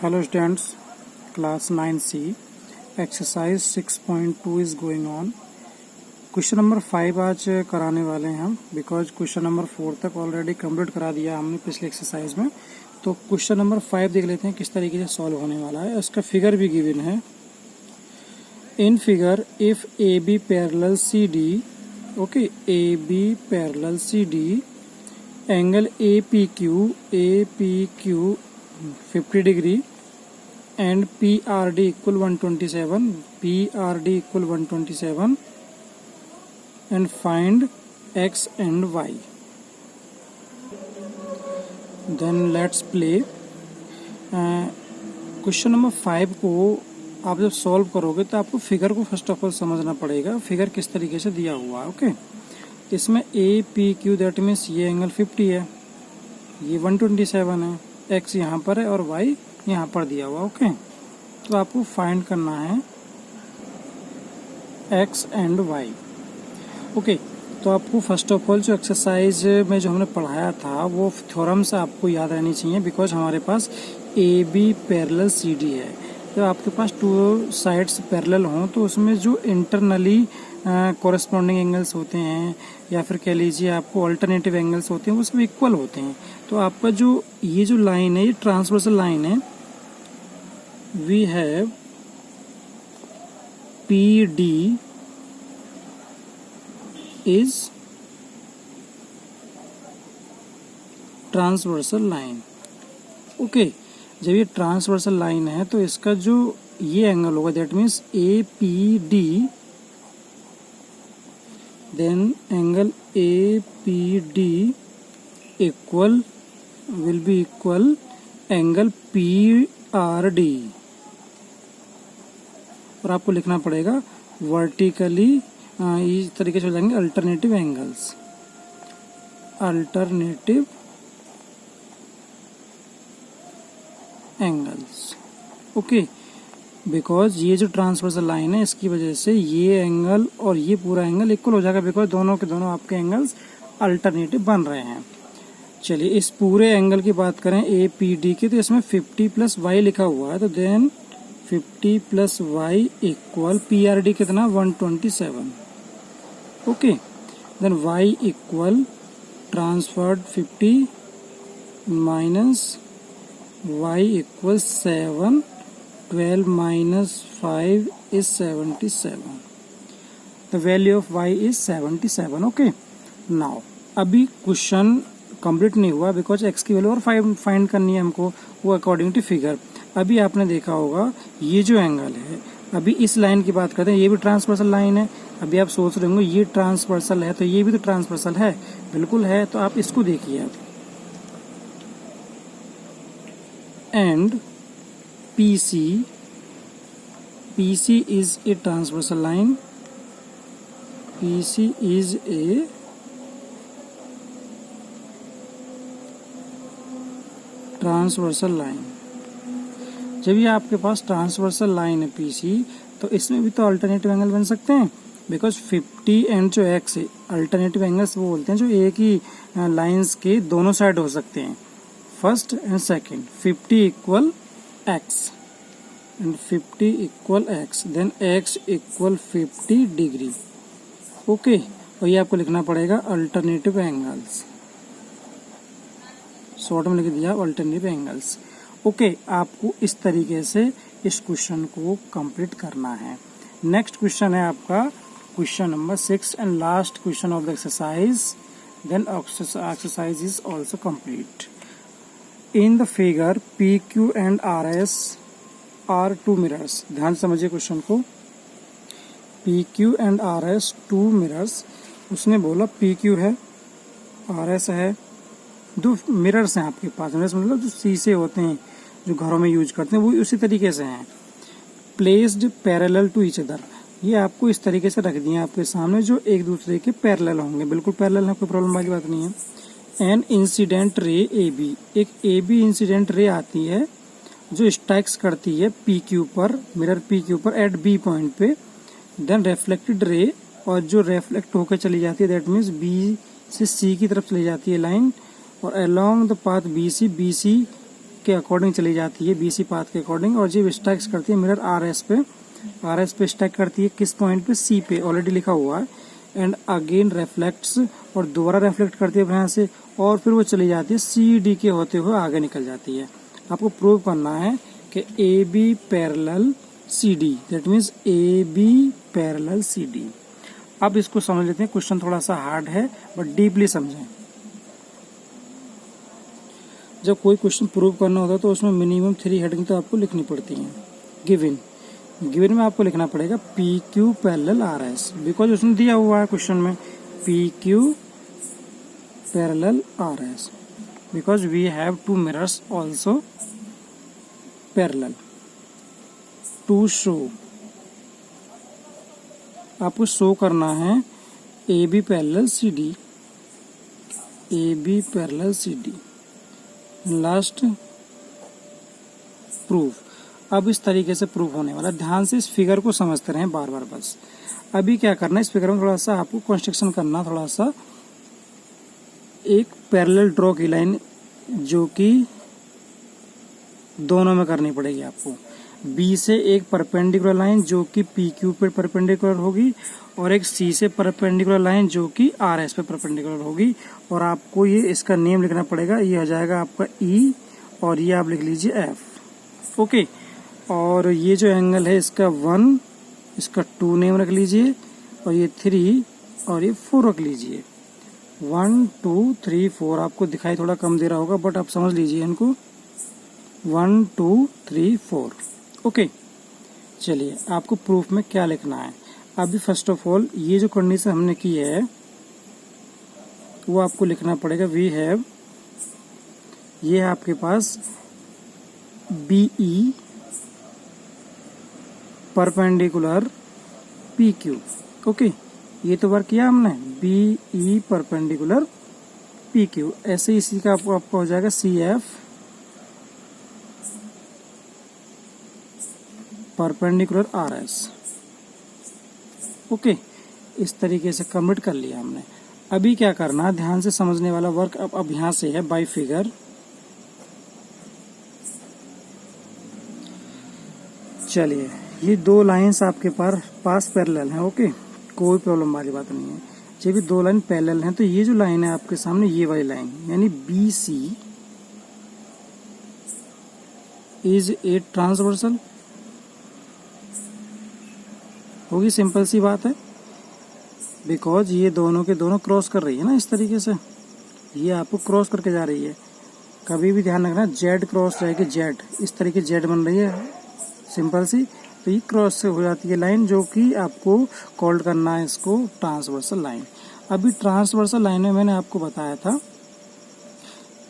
Hello students, class 9C, exercise 6.2 is going on. Question number 5 आज कराने वाले हैं हम, बिकॉज क्वेश्चन नंबर 4 तक ऑलरेडी कंप्लीट करा दिया हमने पिछले एक्सरसाइज में. तो क्वेश्चन नंबर 5 देख लेते हैं किस तरीके से सॉल्व होने वाला है. इसका फिगर भी गिवन है. In figure if A B parallel C D, okay, A B parallel C D, angle A P Q 50 degree and PRD equal 127 and find X and Y. Then let's play. Question number 5 को आप जब solve करोगे तो आपको figure को first of all समझना पड़ेगा. Figure किस तरीके से दिया हुआ है. ओके, इसमें ए पी क्यू दैट मीन्स ये एंगल 50 है, ये 127 है, एक्स यहाँ पर है और वाई यहाँ पर दिया हुआ. ओके, तो आपको फाइंड करना है एक्स एंड वाई. ओके, तो आपको फर्स्ट ऑफ ऑल जो एक्सरसाइज में जो हमने पढ़ाया था वो थ्योरम्स आपको याद रहनी चाहिए, बिकॉज हमारे पास A B parallel C D है. जब आपके पास टू साइड्स पैरेलल हों तो उसमें जो इंटरनली कॉरेस्पॉन्डिंग एंगल्स होते हैं या फिर कह लीजिए आपको अल्टरनेटिव एंगल्स होते हैं वो सब इक्वल होते हैं. तो आपका जो ये जो लाइन है ये ट्रांसवर्सल लाइन है. We have P D is transversal line. Okay, जब ये ट्रांसवर्सल लाइन है तो इसका जो ये एंगल होगा that means A P D, then angle A P D equal will be equal angle P R D. और आपको लिखना पड़ेगा वर्टिकली इस तरीके से हो जाएंगे alternative angles, alternative angles. Okay, because ये जो ट्रांसवर्सल लाइन है इसकी वजह से ये एंगल और ये पूरा एंगल इक्वल हो जाएगा, बिकॉज दोनों के दोनों आपके एंगल्स अल्टरनेटिव बन रहे हैं. चलिए इस पूरे एंगल की बात करें ए पी डी की, तो इसमें 50 प्लस वाई लिखा हुआ है, तो then 50 plus y equal P R D कितना 127. Okay, then y equal transferred 50 minus y equal 7, 12 minus 5 is 77. The value of y is 77. Okay, now अभी क्वेश्चन कंप्लीट नहीं हुआ बिकॉज x की वैल्यू और फाइंड करनी है हमको, वो अकॉर्डिंग टू फिगर. अभी आपने देखा होगा ये जो एंगल है, अभी इस लाइन की बात करते हैं, ये भी ट्रांसवर्सल लाइन है. अभी आप सोच रहे होंगे ये ट्रांसवर्सल है तो ये भी तो ट्रांसवर्सल है. बिल्कुल है. तो आप इसको देखिए आप, and PC is a transversal line. PC is a transversal line. जब ये आपके पास ट्रांसवर्सल लाइन है PC, तो इसमें भी तो अल्टरनेटिव एंगल बन सकते हैं, बिकॉज 50 एंड जो एक्स है अल्टरनेटिव एंगल्स वो बोलते हैं जो एक ही लाइंस के दोनों साइड हो सकते हैं, first and second. 50 equal x and 50 equal x, then x equal 50 degree. Okay, और ये आपको लिखना पड़ेगा अल्टरनेटिव एंगल्स, शॉर्ट में लिख दिया अल्टरनेटिव एंगल्स. ओके, आपको इस तरीके से इस क्वेश्चन को कंप्लीट करना है. नेक्स्ट क्वेश्चन है आपका question number 6 and last question of the exercise. Then exercise is also complete. In the figure PQ and RS are two mirrors. ध्यान समझिए क्वेश्चन को. PQ and RS two mirrors. उसने बोला PQ है, RS है, दो मिरर्स हैं आपके पास. मिरर्स मतलब जो शीशे होते हैं जो घरों में यूज करते हैं वो उसी तरीके से हैं. Placed parallel to each other. ये आपको इस तरीके से रख दिए आपके सामने जो एक दूसरे के पैरेलल होंगे, बिल्कुल पैरेलल है, कोई प्रॉब्लम वाली बात नहीं है. An incident ray A B, एक ए बी इंसिडेंट रे आती है जो स्ट्राइक्स करती है पी क्यू पर, मिरर पी क्यू पर एट बी पॉइंट पे. देन रिफ्लेक्टेड रे, और जो रिफ्लेक्ट होकर चली जाती है दैट मीन्स बी से सी की तरफ चली जाती है लाइन, और along the path B C के अकॉर्डिंग चली जाती है, BC पाथ के अकॉर्डिंग, और जब स्ट्राइक्स करती है मिरर RS पे स्ट्राइक करती है किस पॉइंट पे, C पे, ऑलरेडी लिखा हुआ है, एंड अगेन रिफ्लेक्ट्स, और दोबारा रिफ्लेक्ट करती है यहाँ से, और फिर वो चली जाती है CD के होते हुए आगे निकल जाती है। आपको प्रूव करना है कि AB parallel CD, that means AB parallel CD। अब इसको समझ लेते हैं, क्वेश्चन थोड़ा सा हार्ड है बट डीपली समझें। जब कोई क्वेश्चन प्रूव करना होता है तो उसमें मिनिमम 3 हेडिंग तो आपको लिखनी पड़ती हैं। गिवन में आपको लिखना पड़ेगा PQ पैरेलल RS, बिकॉज उसने दिया हुआ है क्वेश्चन में PQ parallel RS, because we have 2 mirrors also parallel to show. आपको शो करना है AB parallel CD, AB parallel CD। Last proof. अब इस तरीके से प्रूफ होने वाला, ध्यान से इस फिगर को समझते रहें बार बार बस। अभी क्या करना है, इस फिगर में थोड़ा सा आपको कंस्ट्रक्शन करना, थोड़ा सा एक पैरेलल ड्रॉ की लाइन जो कि दोनों में करनी पड़ेगी आपको। B से एक परपेंडिकुलर लाइन जो कि PQ पे परपेंडिकुलर होगी, और एक C से परपेंडिकुलर लाइन जो कि RS पे परपेंडिकुलर होगी, और आपको ये इसका नेम लिखना पड़ेगा। ये हो जाएगा आपका E, और ये आप लिख लीजिए F। ओके, और ये जो एंगल है इसका 1, इसका 2 नेम रख लीजिए, और ये 3 और ये 4 रख लीजिए। 1 2 3 4 आपको दिखाई थोड़ा कम दे रहा होगा बट आप समझ लीजिए इनको। 1 2 3 4। ओके, चलिए आपको प्रूफ में क्या लिखना है। अभी फर्स्ट ऑफ ऑल ये जो कंडीशन हमने की है वो आपको लिखना पड़ेगा। वी हैव, ये है आपके पास BE परपेंडिकुलर PQ। ओके, ये तो वर्क किया हमने, BE परपेंडिकुलर PQ। ऐसे इसी का आपका हो जाएगा CF परपेंडिकुलर RS। ओके, इस तरीके से कमिट कर लिया हमने। अभी क्या करना है, ध्यान से समझने वाला वर्क अब यहां से है बाय फिगर। चलिए, ये 2 लाइंस आपके पास पैरेलल हैं। ओके, कोई प्रॉब्लम वाली बात नहीं है। जब भी 2 लाइन पैरेलल हैं तो ये जो लाइन है आपके सामने, ये वाली लाइन यानी BC इज ए ट्रांसवर्सल होगी। सिंपल सी बात है, बिकॉज ये दोनों के दोनों क्रॉस कर रही है ना, इस तरीके से ये आपको क्रॉस करके जा रही है। कभी भी ध्यान रखना, जेड क्रॉस जाएगी, जेड इस तरीके जेड बन रही है सिंपल सी, तो ये क्रॉस से हो जाती है लाइन, जो कि आपको कॉल्ड करना है इसको ट्रांसवर्सल लाइन। अभी ट्रांसवर्सल लाइन में मैंने आपको बताया था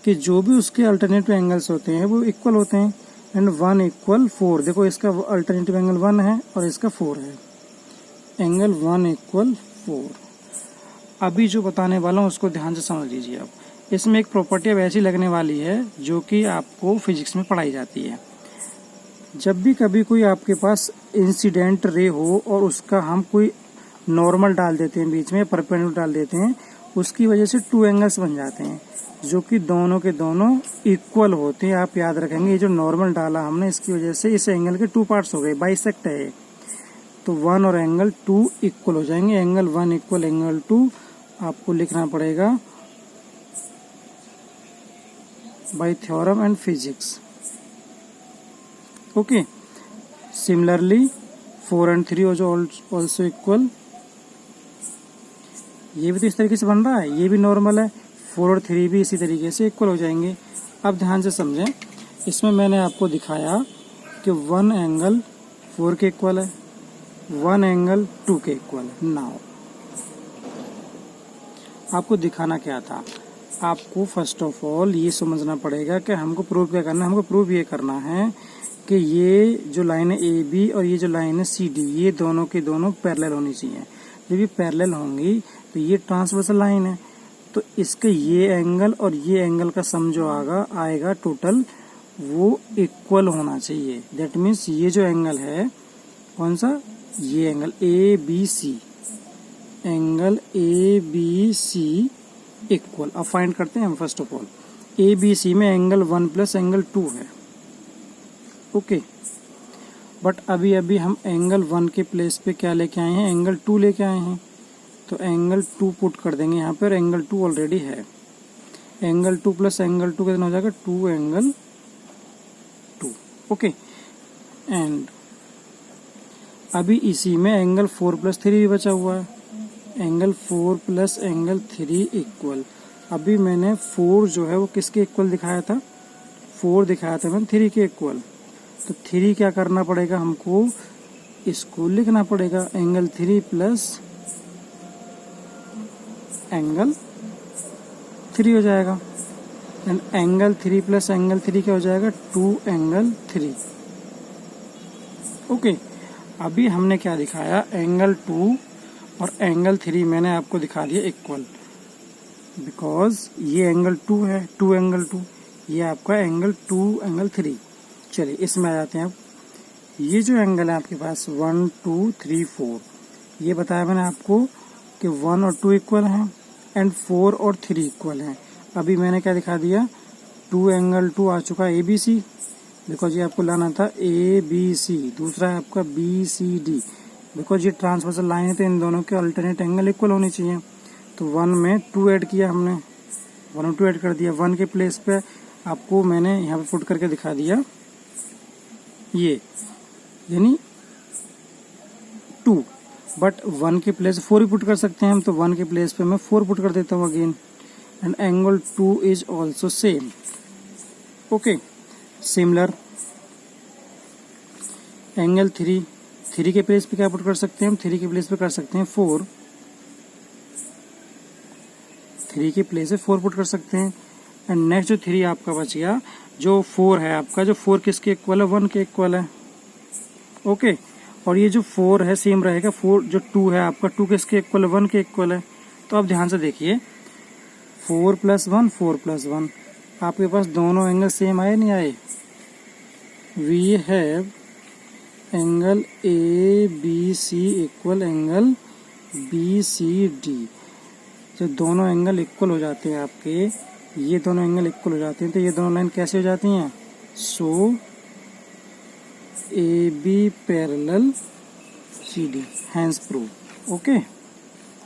कि जो भी उसके अल्टरनेटिव एंगल्स होते हैं वो इक्वल होते हैं, एंड 1 इक्वल 4। देखो इसका अल्टरनेटिव एंगल 1 है और इसका 4 है, एंगल 1 इक्वल 4। अभी जो बताने वाला हूँ उसको ध्यान से समझ लीजिए। अब इसमें एक प्रॉपर्टी अब ऐसी लगने वाली है जो कि आपको फिजिक्स में पढ़ाई जाती है। जब भी कभी कोई आपके पास इंसिडेंट रे हो और उसका हम कोई नॉर्मल डाल देते हैं बीच में, परपेंडिकुलर डाल देते हैं, उसकी वजह से 2 एंगल्स बन जाते हैं जो कि दोनों के दोनों इक्वल होते हैं। आप याद रखेंगे, ये जो नॉर्मल डाला हमने इसकी वजह से इस एंगल के 2 पार्ट्स हो गए, बाइसेक्ट है, तो 1 और एंगल 2 इक्वल हो जाएंगे। एंगल 1 इक्वल एंगल 2 आपको लिखना पड़ेगा bye theorem and physics. Okay, similarly 4 and 3 also equal. ये भी तो इस तरीके से बन रहा है, ये भी नॉर्मल है, 4 और 3 भी इसी तरीके से इक्वल हो जाएंगे। अब ध्यान से समझें, इसमें मैंने आपको दिखाया कि 1 एंगल 4 के इक्वल है, 1 एंगल 2 के इक्वल है। नाउ आपको दिखाना क्या था, आपको फर्स्ट ऑफ ऑल ये समझना पड़ेगा कि हमको प्रूव क्या करना है। हमको प्रूव ये करना है कि ये जो लाइन है AB और ये जो लाइन है CD, ये दोनों के दोनों पैरेलल होनी चाहिए। जब ये पैरेलल होंगी तो ये ट्रांसवर्सल लाइन है, तो इसके ये एंगल और ये एंगल का सम जो आएगा टोटल, वो इक्वल होना चाहिए। दैट मीन्स ये जो एंगल है, कौन सा, ये angle ABC, angle ABC equal. अब फाइंड करते हैं हम फर्स्ट ऑफ ऑल ABC में एंगल 1 प्लस एंगल 2 है। ओके, बट अभी हम एंगल 1 के प्लेस पे क्या लेके आए हैं, एंगल 2 लेके आए हैं, तो एंगल 2 पुट कर देंगे यहाँ पर। एंगल 2 ऑलरेडी है। एंगल 2 प्लस एंगल 2 कितना हो जाएगा, 2 एंगल 2। ओके, एंड अभी इसी में एंगल 4 प्लस 3 भी बचा हुआ है। एंगल 4 प्लस एंगल 3 इक्वल, अभी मैंने 4 जो है वो किसके इक्वल दिखाया था, 4 दिखाया था मैंने 3 के इक्वल। तो 3 क्या करना पड़ेगा हमको, इसको लिखना पड़ेगा एंगल 3 प्लस एंगल 3 हो जाएगा। एंड एंगल 3 प्लस एंगल 3 क्या हो जाएगा, 2 एंगल 3। ओके, अभी हमने क्या दिखाया, एंगल 2 और एंगल 3 मैंने आपको दिखा दिया इक्वल, बिकॉज ये एंगल 2 है, 2 एंगल 2, ये आपका एंगल 2 एंगल 3। चलिए इसमें आ जाते हैं। अब ये जो एंगल है आपके पास 1 2 3 4, ये बताया मैंने आपको कि 1 और 2 इक्वल हैं एंड 4 और 3 इक्वल हैं। अभी मैंने क्या दिखा दिया, 2 एंगल 2 आ चुका है ABC, बिकॉज ये आपको लाना था ABC। दूसरा है आपका BCD, बिकॉज ये ट्रांसवर्सल लाइन है तो इन दोनों के अल्टरनेट एंगल इक्वल होने चाहिए। तो 1 में 2 ऐड किया हमने, 1 और 2 ऐड कर दिया। 1 के प्लेस पे आपको मैंने यहाँ पे पुट करके दिखा दिया ये, यानी 2, बट 1 के प्लेस 4 ही पुट कर सकते हैं हम, तो 1 के प्लेस पे मैं 4 पुट कर देता हूँ again. And angle 2 is also same. Okay, similar angle 3 के प्लेस पे क्या पुट कर सकते हैं हम, 3 के प्लेस पे कर सकते हैं 4, 3 के प्लेस पे 4 पुट कर सकते हैं। एंड नेक्स्ट जो 3 आपका बच गया, जो 4 है आपका, जो 4 किसके इक्वल है, 1 के इक्वल है। ओके, और ये जो 4 है सेम रहेगा। 4 जो 2 है आपका, 2 किसके इक्वल है, 1 के इक्वल है। तो अब ध्यान से देखिए, 4 प्लस 1 4 प्लस 1, आपके पास दोनों एंगल सेम आए नहीं आए। We have angle ABC equal angle BCD। जब दोनों एंगल इक्वल हो जाते हैं आपके, ये दोनों एंगल इक्वल हो जाते हैं, तो ये दोनों लाइन कैसे हो जाती हैं, so AB parallel CD, hence prove. Okay.